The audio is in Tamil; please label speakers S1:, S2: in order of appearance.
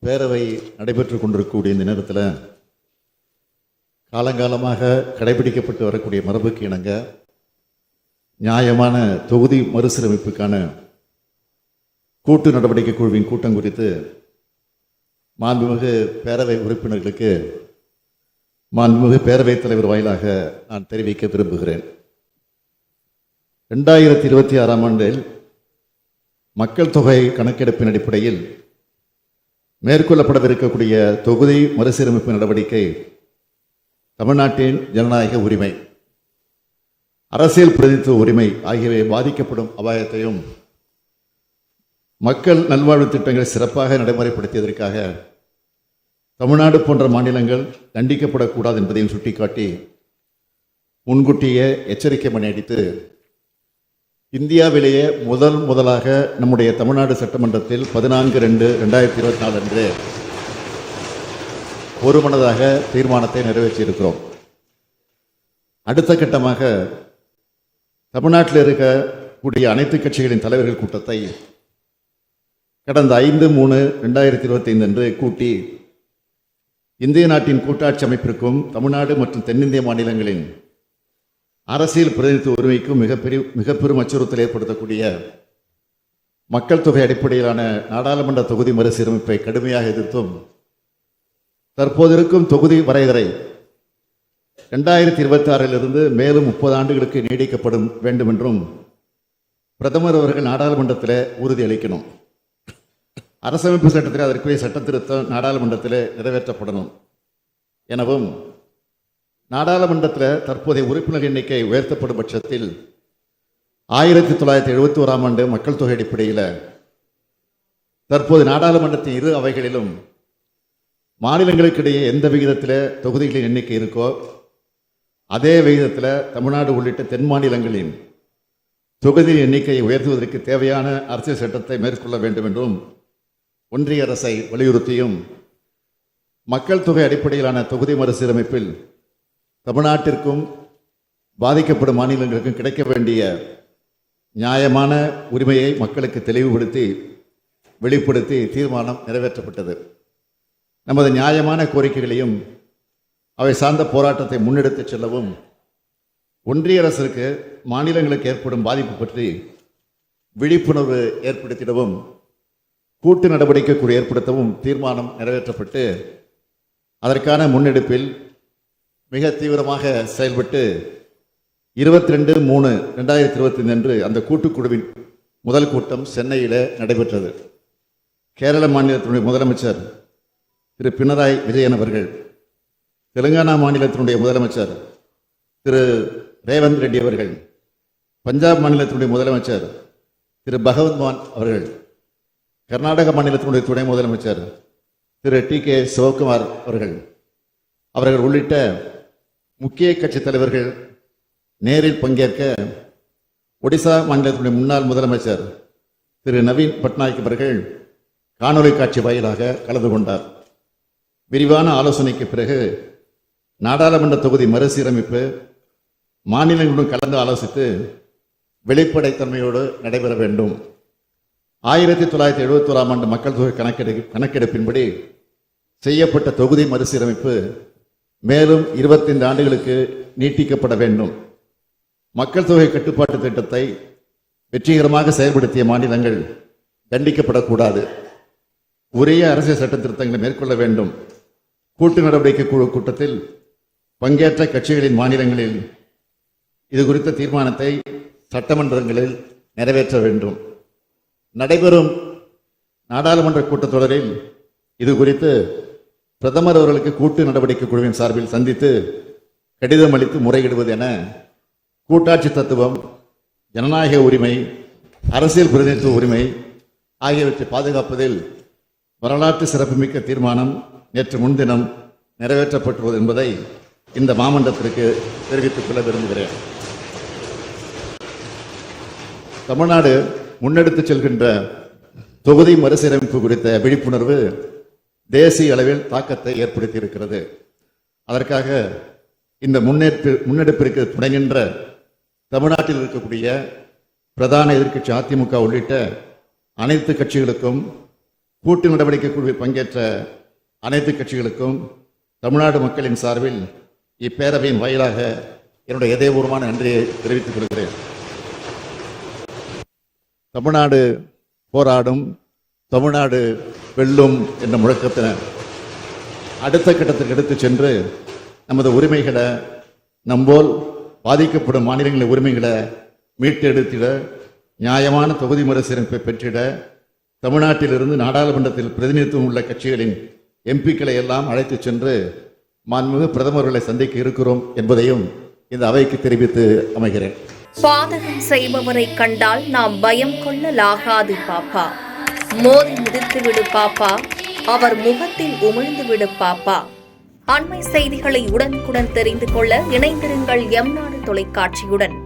S1: பேரவை நடைபெற்றுக் கொண்டிருக்கக்கூடிய இந்த நேரத்தில் காலங்காலமாக கடைபிடிக்கப்பட்டு வரக்கூடிய மரபுக்கு இணங்க நியாயமான தொகுதி மறுசீரமைப்புக்கான கூட்டு நடவடிக்கை குழுவின் கூட்டம் குறித்து மாண்புமிகு பேரவை உறுப்பினர்களுக்கு மாண்புமிகு பேரவைத் தலைவர் வாயிலாக நான் தெரிவிக்க விரும்புகிறேன். 2026ஆம் ஆண்டில் மக்கள் தொகை கணக்கெடுப்பின் அடிப்படையில் மேற்கொள்ளப்படவிருக்கக்கூடிய தொகுதி மறுசீரமைப்பு நடவடிக்கை தமிழ்நாட்டின் ஜனநாயக உரிமை, அரசியல் பிரதிநிதித்துவ உரிமை ஆகியவை பாதிக்கப்படும் அபாயத்தையும் மக்கள் நல்வாழ்வு திட்டங்களை சிறப்பாக நடைமுறைப்படுத்தியதற்காக தமிழ்நாடு போன்ற மாநிலங்கள் தண்டிக்கப்படக்கூடாது என்பதையும் சுட்டிக்காட்டி முன்கூட்டியே எச்சரிக்கை மணி அடித்து இந்தியாவிலேயே முதலாக நம்முடைய தமிழ்நாடு சட்டமன்றத்தில் 14/2/2024 அன்று ஒருமனதாக தீர்மானத்தை நிறைவேற்றியிருக்கிறோம். அடுத்த கட்டமாக தமிழ்நாட்டில் இருக்கக்கூடிய அனைத்து கட்சிகளின் தலைவர்கள் கூட்டத்தை கடந்த 5/3/2025 அன்று கூட்டி இந்திய நாட்டின் கூட்டாட்சி அமைப்பிற்கும் தமிழ்நாடு மற்றும் தென்னிந்திய மாநிலங்களின் அரசியல் பிரதிநிதித்துவ உரிமைக்கும் மிக பெரும் அச்சுறுத்தல் ஏற்படுத்தக்கூடிய மக்கள் தொகை அடிப்படையிலான நாடாளுமன்ற தொகுதி மறுசீரமைப்பை கடுமையாக எதிர்த்தும் தற்போது இருக்கும் தொகுதி வரையறை 2026 மேலும் 30 ஆண்டுகளுக்கு நீடிக்கப்படும் வேண்டும் என்றும் பிரதமர் அவர்கள் நாடாளுமன்றத்தில் உறுதியளிக்கணும். அரசமைப்பு சட்டத்தில் அதற்குரிய சட்ட திருத்தம் நாடாளுமன்றத்தில் நிறைவேற்றப்படணும் எனவும் நாடாளுமன்றத்தில் தற்போதைய உறுப்பினர் எண்ணிக்கை உயர்த்தப்படும் பட்சத்தில் 1971ஆம் ஆண்டு மக்கள் தொகை அடிப்படையில் தற்போது நாடாளுமன்றத்தின் இரு அவைகளிலும் மாநிலங்களுக்கிடையே எந்த விகிதத்தில் தொகுதிகளின் எண்ணிக்கை இருக்கோ அதே விகிதத்தில் தமிழ்நாடு உள்ளிட்ட தென் மாநிலங்களின் தொகுதியின் எண்ணிக்கையை உயர்த்துவதற்கு தேவையான அரசியல் சட்டத்தை மேற்கொள்ள வேண்டும் என்றும் ஒன்றிய அரசை வலியுறுத்தியும் மக்கள் தொகை அடிப்படையிலான தொகுதி மறுசீரமைப்பில் தமிழ்நாட்டிற்கும் பாதிக்கப்படும் மாநிலங்களுக்கும் கிடைக்க வேண்டிய நியாயமான உரிமையை மக்களுக்கு தெளிவுபடுத்தி வெளிப்படுத்தி தீர்மானம் நிறைவேற்றப்பட்டது. நமது நியாயமான கோரிக்கைகளையும் அவை சார்ந்த போராட்டத்தை முன்னெடுத்துச் செல்லவும் ஒன்றிய அரசுக்கு மாநிலங்களுக்கு ஏற்படும் பாதிப்பு பற்றி விழிப்புணர்வு ஏற்படுத்திடவும் கூட்டு நடவடிக்கை குழு ஏற்படுத்தவும் தீர்மானம் நிறைவேற்றப்பட்டு அதற்கான முன்னெடுப்பில் மிக தீவிரமாக செயல்பட்டு 22/3/2025 அன்று அந்த கூட்டுக்குழுவின் முதல் கூட்டம் சென்னையில் நடைபெற்றது. கேரள மாநிலத்தினுடைய முதலமைச்சர் திரு பினராயி விஜயன் அவர்கள், தெலுங்கானா மாநிலத்தினுடைய முதலமைச்சர் திரு ரேவந்த் ரெட்டி அவர்கள், பஞ்சாப் மாநிலத்தினுடைய முதலமைச்சர் திரு பகவந்த் மான் அவர்கள், கர்நாடக மாநிலத்தினுடைய துணை முதலமைச்சர் திரு டி.கே. சிவகுமார் அவர்கள் உள்ளிட்ட முக்கிய கட்சி தலைவர்கள் நேரில் பங்கேற்க ஒடிசா மாநிலத்தினுடைய முன்னாள் முதலமைச்சர் திரு நவீன் பட்நாயக் அவர்கள் காணொலி காட்சி வாயிலாக கலந்து கொண்டார். விரிவான ஆலோசனைக்கு பிறகு நாடாளுமன்ற தொகுதி மறுசீரமைப்பு மாநிலங்களுடன் கலந்து ஆலோசித்து வெளிப்படைத்தன்மையோடு நடைபெற வேண்டும். 1971ஆம் ஆண்டு மக்கள் தொகை கணக்கெடுப்பின்படி செய்யப்பட்ட தொகுதி மறுசீரமைப்பு மேலும் 25 ஆண்டுகளுக்கு நீட்டிக்கப்பட வேண்டும். மக்கள் தொகை கட்டுப்பாட்டு திட்டத்தை வெற்றிகரமாக செயல்படுத்திய மாநிலங்கள் தண்டிக்கப்படக்கூடாது. உரிய அரசியல் சட்ட திருத்தங்களை மேற்கொள்ள வேண்டும். கூட்டு நடவடிக்கை குழு கூட்டத்தில் பங்கேற்ற கட்சிகளின் மாநிலங்களில் இது குறித்த தீர்மானத்தை சட்டமன்றங்களில் நிறைவேற்ற வேண்டும். நடைபெறும் நாடாளுமன்ற கூட்டத்தொடரில் இது குறித்து பிரதமர் அவர்களுக்கு கூட்டு நடவடிக்கை குழுவின் சார்பில் சந்தித்து கடிதம் அளித்து முறையிடுவது என கூட்டாட்சி தத்துவம், ஜனநாயக உரிமை, அரசியல் பிரதிநிதித்துவ உரிமை ஆகியவற்றை பாதுகாப்பதில் வரலாற்று சிறப்புமிக்க தீர்மானம் நேற்று முன்தினம் நிறைவேற்றப்பட்டுள்ளது என்பதை இந்த மாமன்றத்திற்கு தெரிவித்துக் கொள்ள விரும்புகிறேன். தமிழ்நாடு முன்னெடுத்துச் செல்கின்ற தொகுதி மறுசீரமைப்பு குறித்த விழிப்புணர்வு தேசிய அளவில் தாக்கத்தை ஏற்படுத்தி இருக்கிறது. அதற்காக இந்த முன்னெடுப்பிற்கு துணைகின்ற தமிழ்நாட்டில் இருக்கக்கூடிய பிரதான எதிர்க்கட்சி அதிமுக உள்ளிட்ட அனைத்து கட்சிகளுக்கும் கூட்டு நடவடிக்கை குழுவில் பங்கேற்ற அனைத்து கட்சிகளுக்கும் தமிழ்நாடு மக்களின் சார்பில் இப்பேரவையின் வாயிலாக என்னுடைய இதயபூர்வமான நன்றியை தெரிவித்துக் கொள்கிறேன். தமிழ்நாடு போராடும், தமிழ்நாடு வெல்லும் என்ற முழக்கத்தினர் அடுத்த கட்டத்திற்கு எடுத்துச் சென்று நமது உரிமைகளை, நம்போல் பாதிக்கப்படும் மாநிலங்களின் உரிமைகளை மீட்டெடுத்திட, நியாயமான தொகுதி மறுசீரமைப்பை பெற்றிட, தமிழ்நாட்டிலிருந்து நாடாளுமன்றத்தில் பிரதிநிதித்துவம் உள்ள கட்சிகளின் எம்பிக்களை எல்லாம் அழைத்துச் சென்று மாண்புமிகு பிரதமர்களை சந்திக்க இருக்கிறோம் என்பதையும் இந்த அவைக்கு தெரிவித்து அமைகிறேன்.
S2: பாதகம் செய்பவரை கண்டால் நாம் பயம் கொள்ளலாகாது பாப்பா. மோதி மிதித்து விடு பாப்பா, அவர் முகத்தில் உமிழ்ந்து விடு பாப்பா. அண்மை செய்திகளை உடனுக்குடன் தெரிந்து கொள்ள இணைந்திருங்கள் எம் நாடு தொலைக்காட்சியுடன்.